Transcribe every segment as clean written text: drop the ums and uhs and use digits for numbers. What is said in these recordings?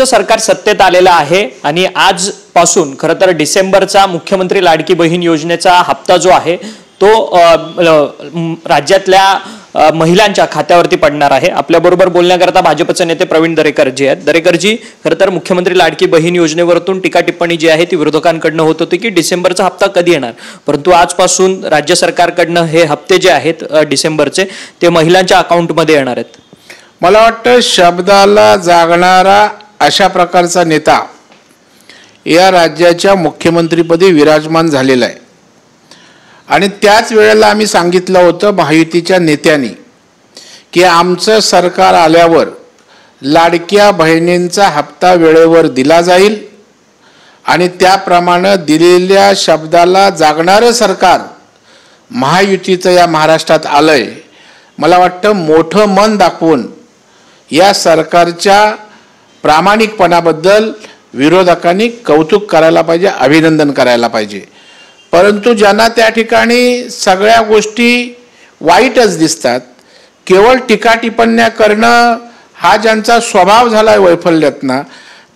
सरकार सत्तेत आलेलं आहे आणि आजपासून खरं तर डिसेंबरचा मुख्यमंत्री लाडकी बहीण योजनेचा हप्ता जो आहे तो राज्यातल्या महिलांच्या खात्यावरती पडणार आहे। आपल्याबरोबर बोलण्याकरता भाजपचे नेते प्रवीण दरेकर जी आहेत। दरेकरजी, खरं तर मुख्यमंत्री लाडकी बहीण योजनेवरतून टीका टिप्पणी जी आहे ती विरोधकांकडून होत होती की डिसेंबरचा हप्ता कधी येणार, परंतु आजपासून राज्य सरकारकडनं हे हप्ते जे आहेत डिसेंबरचे ते महिलांच्या अकाउंटमध्ये येणार आहेत। मला वाटतं शब्दाला जागणारा अशा प्रकारचा नेता या राज्याच्या मुख्यमंत्रीपदी विराजमान झालेला आहे आणि त्याच वेळेला आम्ही सांगितलं होतं महायुतीच्या नेत्यांनी की आमचं सरकार आल्यावर लाडक्या बहिणींचा हप्ता वेळेवर दिला जाईल आणि त्याप्रमाणे दिलेल्या शब्दाला जागणारं सरकार महायुतीचं या महाराष्ट्रात आलंय। मला वाटतं मोठं मन दाखवून या सरकारच्या प्रामाणिकपणाबद्दल विरोधकांनी कौतुक करायला पाहिजे, अभिनंदन करायला पाहिजे। परंतु ज्यांना त्या ठिकाणी सगळ्या गोष्टी वाईटच दिसतात, केवळ टीका टिप्पण्या करणं हा ज्यांचा स्वभाव झालाय वैफल्यातनं,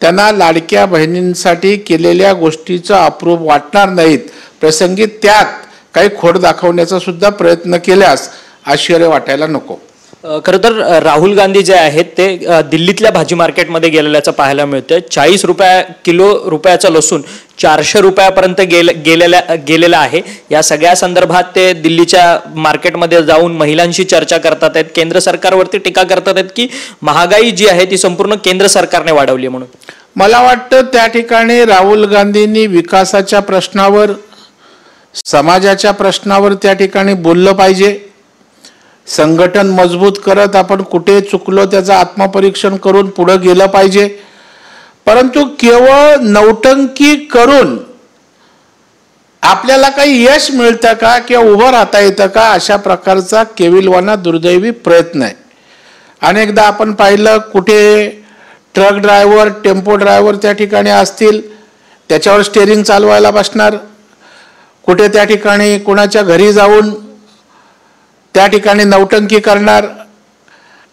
त्यांना लाडक्या बहिणींसाठी केलेल्या गोष्टीचं अप्रूप वाटणार नाहीत। प्रसंगी त्यात काही खोड दाखवण्याचा सुद्धा प्रयत्न केल्यास आश्चर्य वाटायला नको। खरं तर राहुल गांधी जे आहेत ते दिल्लीतल्या भाजी मार्केटमध्ये गेलेल्याचं पाहायला मिळतं। 40 रुपयाचं लसूण 400 रुपयापर्यंत गेलेला आहे। या सगळ्या संदर्भात ते दिल्लीच्या मार्केटमध्ये जाऊन महिलांशी चर्चा करतात आहेत, केंद्र सरकारवरती टीका करतात आहेत की महागाई जी आहे ती संपूर्ण केंद्र सरकारने वाढवली म्हणून। मला वाटतं त्या ठिकाणी राहुल गांधींनी विकासाच्या प्रश्नावर, समाजाच्या प्रश्नावर त्या ठिकाणी बोललं पाहिजे। संघटन मजबूत करत आपण कुठे चुकलो त्याचं आत्मपरीक्षण करून पुढे गेलं पाहिजे। परंतु केवळ नौटंकी करून आपल्याला काही यश मिळतं का किंवा उभं राहता येतं का, अशा प्रकारचा केविलवाना दुर्दैवी प्रयत्न आहे। अनेकदा आपण पाहिलं कुठे ट्रक ड्रायव्हर, टेम्पो ड्रायव्हर त्या ठिकाणी असतील, त्याच्यावर स्टेअरिंग चालवायला बसणार, कुठे त्या ठिकाणी कोणाच्या घरी जाऊन त्या ठिकाणी नौटंकी करणार,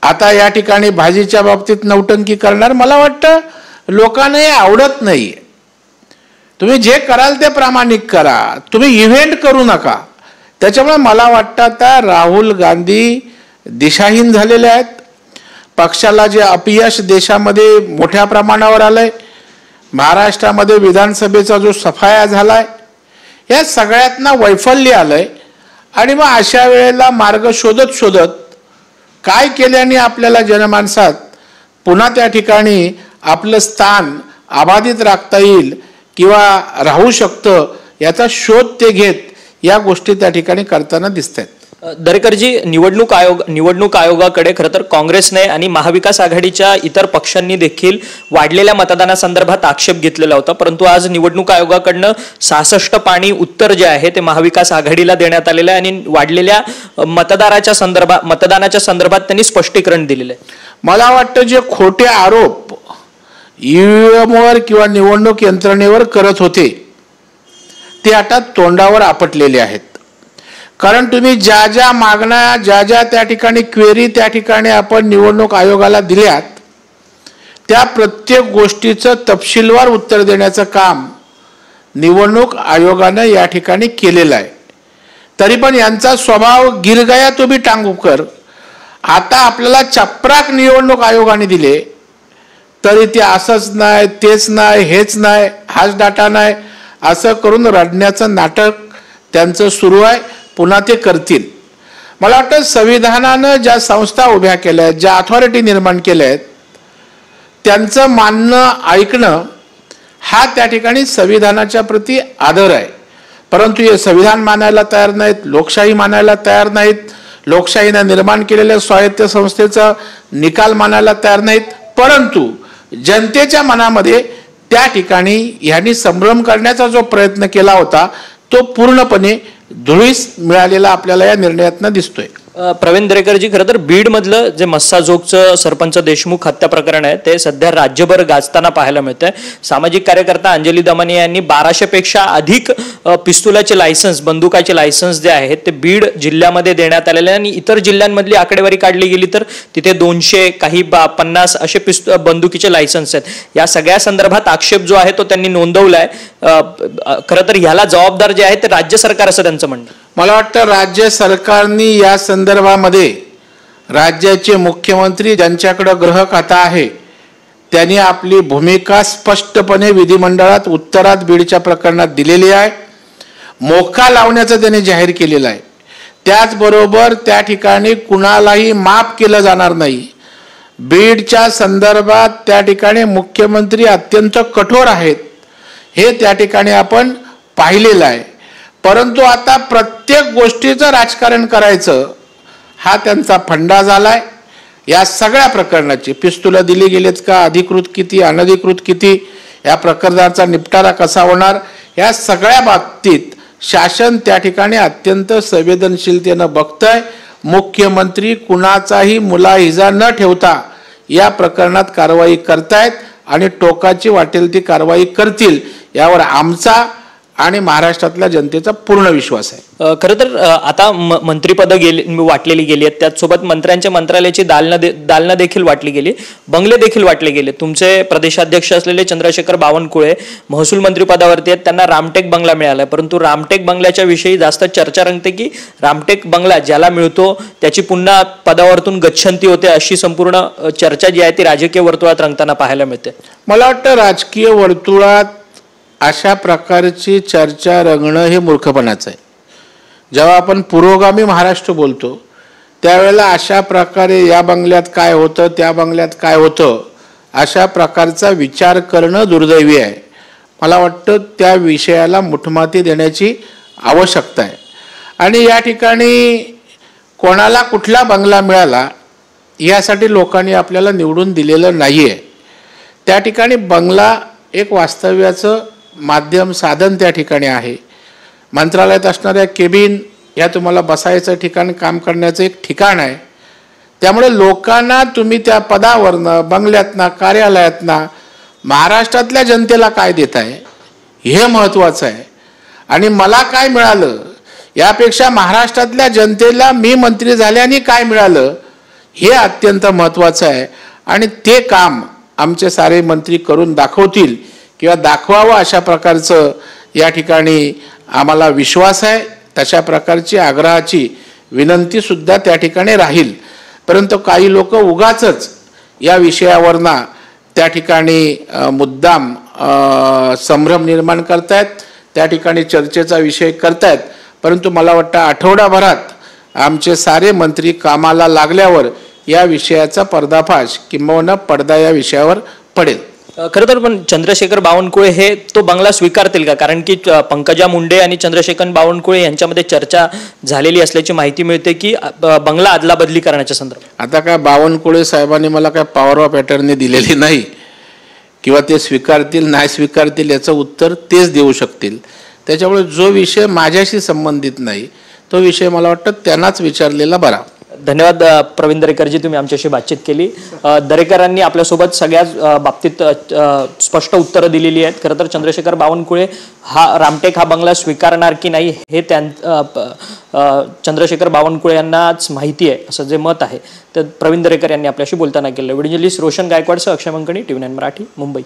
आता या ठिकाणी भाजीच्या बाबतीत नौटंकी करणार। मला वाटतं लोकांना हे आवडत नाही। तुम्ही जे कराल ते प्रामाणिक करा, तुम्ही इव्हेंट करू नका। त्याच्यामुळे मला वाटतं आता राहुल गांधी दिशाहीन झालेले आहेत। पक्षाला जे अपयश देशामध्ये मोठ्या प्रमाणावर आलंय, महाराष्ट्रामध्ये विधानसभेचा जो सफाया झालाय, या सगळ्यातना वैफल्य आलंय आणि मग अशा वेळेला मार्ग शोधत शोधत काय केल्याने आपल्याला जनमानसात पुन्हा त्या ठिकाणी आपलं स्थान अबाधित राखता येईल किंवा राहू शकतं याचा शोध ते घेत या गोष्टी त्या ठिकाणी करताना दिसतात। दरेकरजी, निवडणूक आयोगाकडे खरं तर काँग्रेसने आणि महाविकास आघाडीच्या इतर पक्षांनी देखील वाढलेल्या मतदानासंदर्भात आक्षेप घेतलेला होता, परंतु आज निवडणूक आयोगाकडनं 66 पाणी उत्तर जे आहे ते महाविकास आघाडीला देण्यात आलेलं आहे आणि वाढलेल्या मतदानाच्या संदर्भात त्यांनी स्पष्टीकरण दिलेलं आहे। मला वाटतं जे खोटे आरोप ईव्हीएमवर किंवा निवडणूक यंत्रणेवर करत होते ते आता तोंडावर आपटलेले आहेत। कारण तुम्ही ज्या ज्या मागण्या, ज्या त्या ठिकाणी क्वेरी त्या ठिकाणी आपण निवडणूक आयोगाला दिल्यात, त्या प्रत्येक गोष्टीचं तपशीलवार उत्तर देण्याचं काम निवडणूक आयोगाने या ठिकाणी केलेलं आहे। तरी पण यांचा स्वभाव गिरगया तुम्ही टांगूकर, आता आपल्याला चपराक निवडणूक आयोगाने दिले तरी ते असंच नाही, तेच नाही, हेच नाही, हाच डाटा नाही, असं करून रडण्याचं नाटक त्यांचं सुरू आहे। पुन्हा ते करतील। मला वाटतं संविधानानं ज्या संस्था उभ्या केल्या आहेत, ज्या अथॉरिटी निर्माण केल्या आहेत, त्यांचं मानणं ऐकणं हा त्या ठिकाणी संविधानाच्या प्रती आदर आहे। परंतु हे संविधान मानायला तयार नाहीत, लोकशाही मानायला तयार नाहीत, लोकशाहीने निर्माण केलेल्या स्वायत्त संस्थेचा निकाल मानायला तयार नाहीत। परंतु जनतेच्या मनामध्ये त्या ठिकाणी यांनी संभ्रम करण्याचा जो प्रयत्न केला होता तो पूर्णपणे धुळीस मिळालेला आपल्याला या निर्णयातनं दिसतोय। प्रवीण दरेकरजी, खरं तर बीडमधलं जे मस्साजोगचं सरपंच देशमुख हत्या प्रकरण आहे ते सध्या राज्यभर गाजताना पाहायला मिळतंय. सामाजिक कार्यकर्ता अंजली दमानिया यांनी 1200 पेक्षा अधिक पिस्तुलाचे लायसन्स, बंदुकाचे लायसन्स जे आहेत ते बीड जिल्ह्यामध्ये देण्यात आलेले आहे आणि इतर जिल्ह्यांमधली आकडेवारी काढली गेली तर तिथे 200 काही 50 असे बंदुकीचे लायसन्स आहेत. या सगळ्या संदर्भात आक्षेप जो आहे तो त्यांनी नोंदवलाय. खरं तर ह्याला जबाबदार जे आहे ते राज्य सरकार असं त्यांचं म्हणणं. मला वाटतं राज्य सरकारने या संदर्भामध्ये राज्याचे मुख्यमंत्री ज्यांच्याकडे गृह खाता आहे त्यांनी आपली भूमिका स्पष्टपणे विधिमंडळात उत्तरात बीडच्या प्रकरणात दिलेली आहे. मोका लावण्याचं त्यांनी जाहीर केलेलं आहे. त्याचबरोबर त्या ठिकाणी कुणालाही माफ केलं जाणार नाही. बीडच्या संदर्भात त्या ठिकाणी मुख्यमंत्री अत्यंत कठोर आहेत हे त्या ठिकाणी आपण पाहिलेलं आहे. परंतु आता प्रत्येक गोष्टीचं राजकारण करायचं हा त्यांचा फंडा झालाय. या सगळ्या प्रकरणाची पिस्तुलं दिली गेलेत का, अधिकृत किती, अनधिकृत किती, या प्रकरणाचा निपटारा कसा होणार, या सगळ्या बाबतीत शासन त्या ठिकाणी अत्यंत संवेदनशीलतेनं बघतंय. मुख्यमंत्री कुणाचाही मुलाहिजा न ठेवता या प्रकरणात कारवाई करतायत आणि टोकाची वाटेल ती कारवाई करतील यावर आमचा आणि महाराष्ट्रातल्या जनतेचा पूर्ण विश्वास आहे. खरं तर आता मंत्रिपदं वाटलेली गेली आहेत, त्याचसोबत मंत्र्यांच्या मंत्रालयाची दालनं देखील वाटली गेली, बंगले देखील वाटले गेले. तुमचे प्रदेशाध्यक्ष असलेले चंद्रशेखर बावनकुळे महसूल मंत्रिपदावरती आहेत, त्यांना रामटेक बंगला मिळाला. परंतु रामटेक बंगल्याच्या विषयी जास्त चर्चा रंगते की रामटेक बंगला ज्याला मिळतो त्याची पुन्हा पदावरतून गच्छंती होते, अशी संपूर्ण चर्चा जी आहे ती राजकीय वर्तुळात रंगताना पाहायला मिळते. मला वाटतं राजकीय वर्तुळात अशा प्रकारची चर्चा रंगणं हे मूर्खपणाचं आहे. जेव्हा आपण पुरोगामी महाराष्ट्र बोलतो त्यावेळेला अशा प्रकारे या बंगल्यात काय होतं, त्या बंगल्यात काय होतं, अशा प्रकारचा विचार करणं दुर्दैवी आहे. मला वाटतं त्या विषयाला मुठमाती देण्याची आवश्यकता आहे. आणि या ठिकाणी कोणाला कुठला बंगला मिळाला यासाठी लोकांनी आपल्याला निवडून दिलेलं नाही आहे. त्या ठिकाणी बंगला एक वास्तव्याचं माध्यम, साधन त्या ठिकाणी आहे. मंत्रालयात असणाऱ्या केबिन या तुम्हाला बसायचं ठिकाण, काम करण्याचं एक ठिकाण आहे. त्यामुळे लोकांना तुम्ही त्या पदावरनं, बंगल्यातनं, कार्यालयातनं महाराष्ट्रातल्या जनतेला काय देताय हे महत्त्वाचं आहे. आणि मला काय मिळालं यापेक्षा महाराष्ट्रातल्या जनतेला मी मंत्री झाल्याने काय मिळालं हे अत्यंत महत्त्वाचं आहे. आणि ते काम आमचे सारे मंत्री करून दाखवतील किंवा दाखवावं अशा प्रकारचं या ठिकाणी आम्हाला विश्वास आहे. तशा प्रकारची आग्रहाची विनंतीसुद्धा त्या ठिकाणी राहील. परंतु काही लोक उगाचच या विषयावरनं त्या ठिकाणी मुद्दाम संभ्रम निर्माण करतायत, त्या ठिकाणी चर्चेचा विषय करतायत. परंतु मला वाटतं आठवडाभरात आमचे सारे मंत्री कामाला लागल्यावर या विषयाचा पर्दाफाश किंबहुना पडदा या विषयावर पडेल. खरं तर पण चंद्रशेखर बावनकुळे हे तो बंगला स्वीकारतील का? कारण की पंकजा मुंडे आणि चंद्रशेखर बावनकुळे यांच्यामध्ये चर्चा झालेली असल्याची माहिती मिळते की बंगला अदलाबदली करण्याच्या संदर्भात. आता काय बावनकुळे साहेबांनी मला काय पॉवर ऑफ अटर्नी दिलेली नाही किंवा ते स्वीकारतील नाही स्वीकारतील याचं उत्तर तेच देऊ शकतील. त्याच्यामुळे जो विषय माझ्याशी संबंधित नाही तो विषय मला वाटतं त्यांनाच विचारलेला बरा. धन्यवाद प्रवीण दरेकरजी, तुम्ही आमच्याशी बातचीत केली. दरेकरांनी आपल्यासोबत सगळ्याच बाबतीत स्पष्ट उत्तरं दिलेली आहेत. खरं तर चंद्रशेखर बावनकुळे हा रामटेक हा बंगला स्वीकारणार की नाही हे चंद्रशेखर बावनकुळे यांनाच माहिती आहे असं जे मत आहे ते प्रवीण दरेकर यांनी आपल्याशी बोलताना केलं. व्हिडिओ जर्नलिस्ट रोशन गायकवाडसह अक्षय मंकणी, TV9 मराठी, मुंबई.